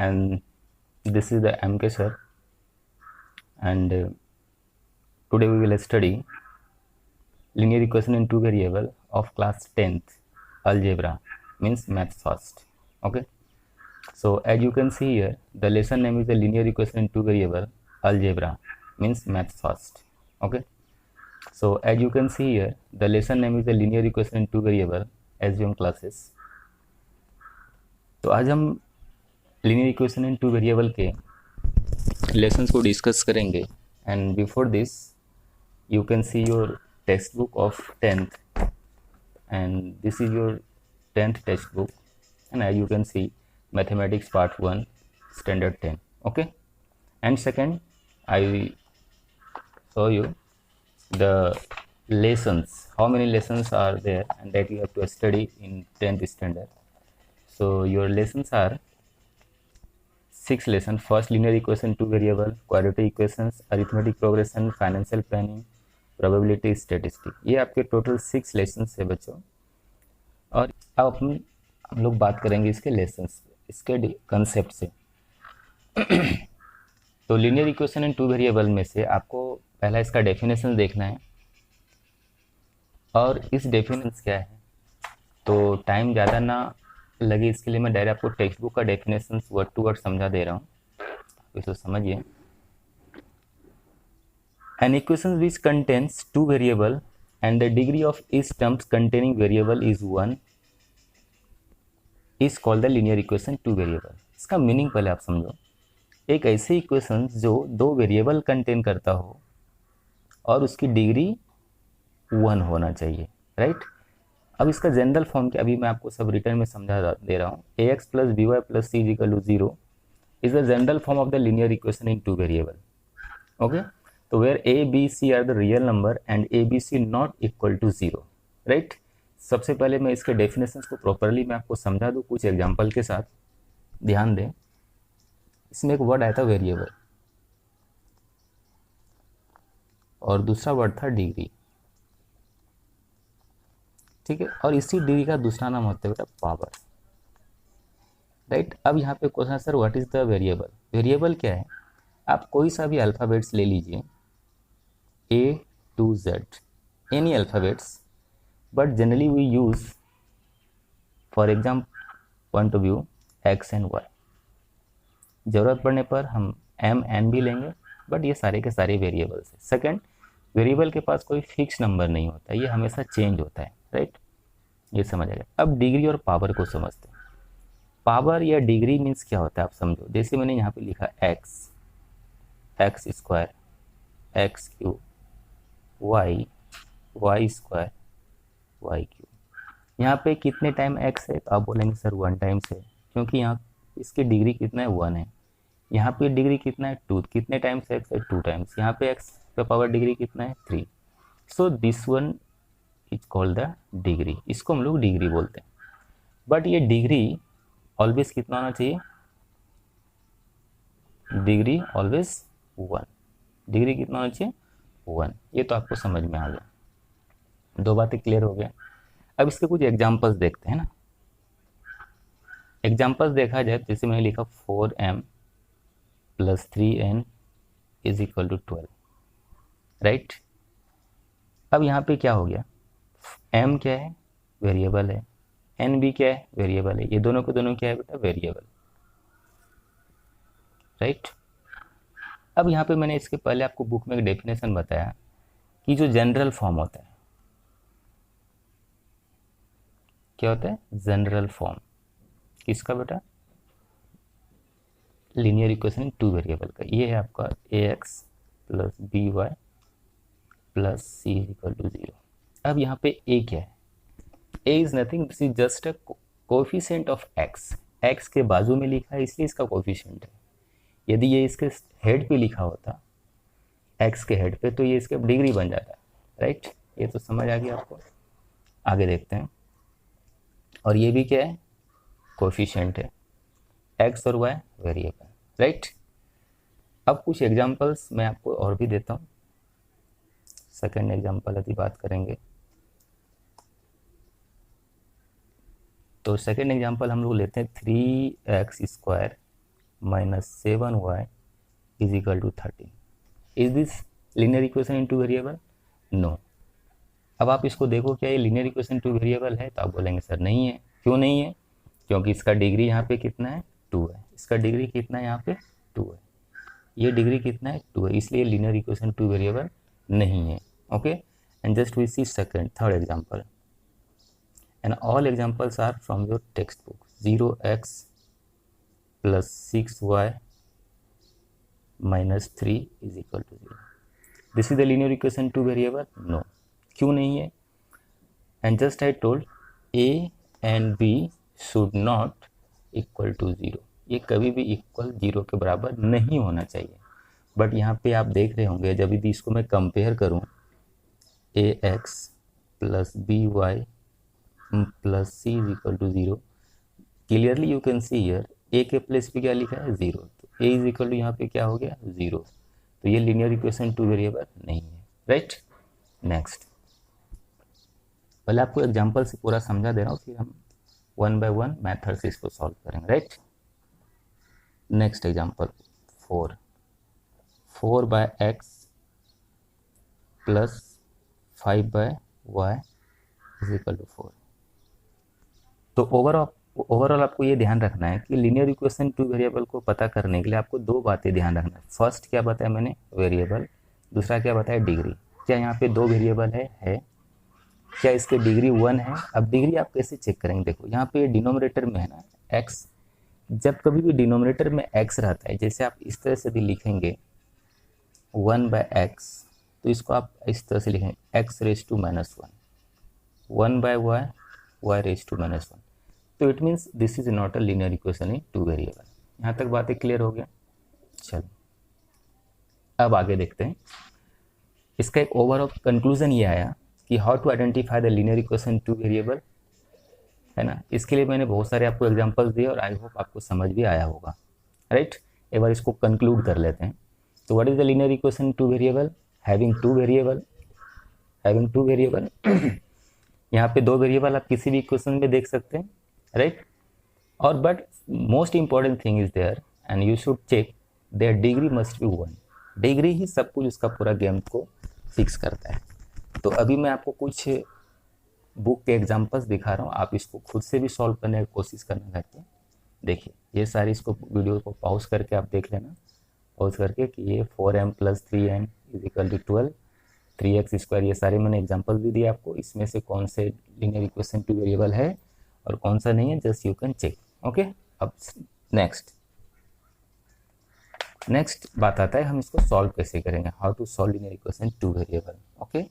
and this is the MK sir, and today we will study linear equation in two variable of class 10th algebra, means math first. Okay, so as you can see here, the lesson name is the linear equation in two variable algebra, means math first. Okay, so as you can see here, the lesson name is the linear equation in two variable assume classes. तो आज हम linear equation in two variable के lessons को discuss करेंगे. And before this you can see your textbook of 10th, and this is your 10th textbook, and as you can see mathematics part 1 standard 10. Okay, and second I show you the lessons, how many lessons are there and that you have to study in 10th standard. So your lessons are 6 lessons. First, linear equation, two variable, quadratic equations, arithmetic progression, financial planning, probability statistic. ये आपके total 6 lessons है बच्चों. और अब हम लोग बात करेंगे इसके लेसन्स, इसके कंसेप्ट से. तो linear equation in two variable में से आपको पहला इसका डेफिनेशन देखना है. और इस डेफिनेशन क्या है, तो टाइम ज़्यादा ना लगे इसके लिए मैं डायरेक्ट आपको टेक्स्ट बुक का डेफिनेशन वर्ड टू वर्ड समझा दे रहा हूँ, इसको समझिए. An equation which contains two variable and the degree of each term containing variable is 1 is called the linear equation two variable. इसका मीनिंग पहले आप समझो. एक ऐसी इक्वेशन जो दो वेरिएबल कंटेन करता हो और उसकी डिग्री 1 होना चाहिए, राइट. अब इसका जनरल फॉर्म क्या, अभी मैं आपको सब रिटर्न में समझा दे रहा हूँ. ax plus by plus c is equal to 0 is the general form of the linear equation in two variable. Okay. तो where A B C are the real number and A B C not equal to 0, right. सबसे पहले मैं इसके definitions को properly मैं आपको समझा दूँ कुछ एग्जांपल के साथ. ध्यान दें, इसमें एक वर्ड आया था वेरिएबल और दूसरा वर्ड था डिग्री, ठीक है. और इसी डिग्री का दूसरा नाम होता है बेटा पावर, राइट. अब यहाँ पे क्वेश्चन है sir what is the variable. Variable क्या है, आप कोई सा भी अल्फ़ाबेट्स ले लीजिए, A to Z, any alphabets, but generally we use for exam point of view X and Y. ज़रूरत पड़ने पर हम M N भी लेंगे, बट ये सारे के सारे वेरिएबल्स हैं. सेकंड, वेरिएबल के पास कोई फिक्स नंबर नहीं होता, ये हमेशा चेंज होता है, राइट. ये समझ आ गया. अब डिग्री और पावर को समझते हैं. पावर या डिग्री मीन्स क्या होता है आप समझो. जैसे मैंने यहाँ पे लिखा X square, X cube, Y square, Y cube. यहाँ पे कितने टाइम एक्स है, तो आप बोलेंगे सर 1 टाइम्स है, क्योंकि यहाँ इसकी डिग्री कितना है 1 है. यहाँ पे डिग्री कितना है 2, कितने टाइम्स एक्स है 2 टाइम्स. यहाँ पे एक्स का पावर डिग्री कितना है 3. So this one is called the degree, इसको हम लोग डिग्री बोलते हैं. बट ये डिग्री ऑलवेज कितना होना चाहिए, डिग्री ऑलवेज 1. डिग्री कितना होना चाहिए 1. ये तो आपको समझ में आ गया, दो बातें क्लियर हो गया. अब इसके कुछ एग्जांपल्स देखते हैं ना. एग्जांपल्स देखा जाए, जैसे मैंने लिखा 4m plus 3n is equal to 12, right. अब यहाँ पे क्या हो गया, m क्या है वेरिएबल है, n भी क्या है वेरिएबल है. ये दोनों के दोनों क्या है बेटा वेरिएबल, राइट. अब यहाँ पे मैंने इसके पहले आपको बुक में एक डेफिनेशन बताया कि जो जनरल फॉर्म होता है, क्या होता है जनरल फॉर्म किसका बेटा, लीनियर इक्वेशन टू वेरिएबल का. ये है आपका ax plus B Y plus C equal to 0. अब यहाँ पे a क्या है, a is nothing, this is just a coefficient of x. x के बाजू में लिखा है इसलिए इसका कोफिशिएंट है. यदि ये इसके हेड पे लिखा होता, x के हेड पे, तो ये इसका डिग्री बन जाता, राइट. ये तो समझ आ गया आपको. आगे देखते हैं. और ये भी क्या है कोफिशिएंट है, x और y वेरिएबल, राइट. अब कुछ एग्जांपल्स मैं आपको और भी देता हूँ. सेकंड एग्जांपल यदि बात करेंगे तो सेकंड एग्जांपल हम लोग लेते हैं 3x square minus 7y is equal to 13. Is this linear equation in two variable? No. अब आप इसको देखो, क्या ये linear equation टू वेरिएबल है? तो आप बोलेंगे सर नहीं है। क्यों नहीं है? क्योंकि इसका डिग्री यहाँ पे कितना है? 2 है। इसका डिग्री कितना है? यहाँ पे 2 है। ये डिग्री कितना है? 2 है। इसलिए linear equation टू वेरिएबल नहीं है। Okay, and just we see third example, and all examples are from your textbook. 0x plus 6y minus 3 is equal to 0. This is the linear equation two variable? No. क्यों नहीं है? And just I told a and b should not equal to 0. ये कभी भी equal 0 के बराबर नहीं होना चाहिए। बट यहाँ पे आप देख रहे होंगे, जब भी इसको मैं कंपेयर करूँ ax plus by plus c is equal to 0, clearly you can see here a के प्लेस पे क्या लिखा है? 0। तो a इज इक्वल टू यहाँ पे क्या हो गया? 0। तो ये लीनियर इक्वेशन टू वेरिएबल नहीं है। राइट, नेक्स्ट, पहले आपको एग्जांपल से पूरा समझा दे रहा हूँ, फिर हम वन बाय वन मेथड से इसको सॉल्व करेंगे। Right, next example 4 by x plus 5 by y is equal to 4। तो ओवरऑल आपको ये ध्यान रखना है कि लीनियर इक्वेशन टू वेरिएबल को पता करने के लिए आपको दो बातें ध्यान रखना है। फर्स्ट क्या बताया मैंने? वेरिएबल। दूसरा क्या बताया? डिग्री। क्या यहाँ पे दो वेरिएबल है? क्या इसके डिग्री 1 है? अब डिग्री आप कैसे चेक करेंगे? देखो यहाँ पे डिनोमिनेटर में है ना x, जब कभी भी डिनोमिनेटर में x रहता है, जैसे आप इस तरह से भी लिखेंगे 1 by x, तो इसको आप इस तरह से लिखेंगे x raised to minus 1, 1 by y raised to minus 1। तो it means this is not a linear equation in two variable. यहाँ तक बातें क्लियर हो गया? चलो अब आगे देखते हैं। इसका एक ओवरऑल कंक्लूजन ये आया कि how to identify the linear equation two variable, है ना। इसके लिए मैंने बहुत सारे आपको एग्जांपल्स दिए और आई होप आपको समझ भी आया होगा। राइट, एक बार इसको कंक्लूड कर लेते हैं। तो what is the linear equation two variable? Having two variable यहाँ पे दो वेरिएबल आप किसी भी इक्वेशन में देख सकते हैं। राइट, और but most important thing is there and you should check their degree must be 1। Degree ही सब कुछ उसका पूरा गेम को फिक्स करता है। तो अभी मैं आपको कुछ बुक के एग्जांपल्स दिखा रहा हूँ, आप इसको खुद से भी सॉल्व करने की कोशिश करना घर पे। देखिए ये सारी इसको वीडियो को पॉज करके आप देख लेना, पॉज करके कि ये 4m + 3n is equal to 12, 3x², ये सारे मैंने एग्जांपल भी दिए आपको। इसमें से कौन से लीनियर इक्वेशन टू वेरिएबल है और कौन सा नहीं है, just you can check. Okay, अब नेक्स्ट बात आता है हम इसको सॉल्व कैसे करेंगे, how to solve linear equation two variable. Okay,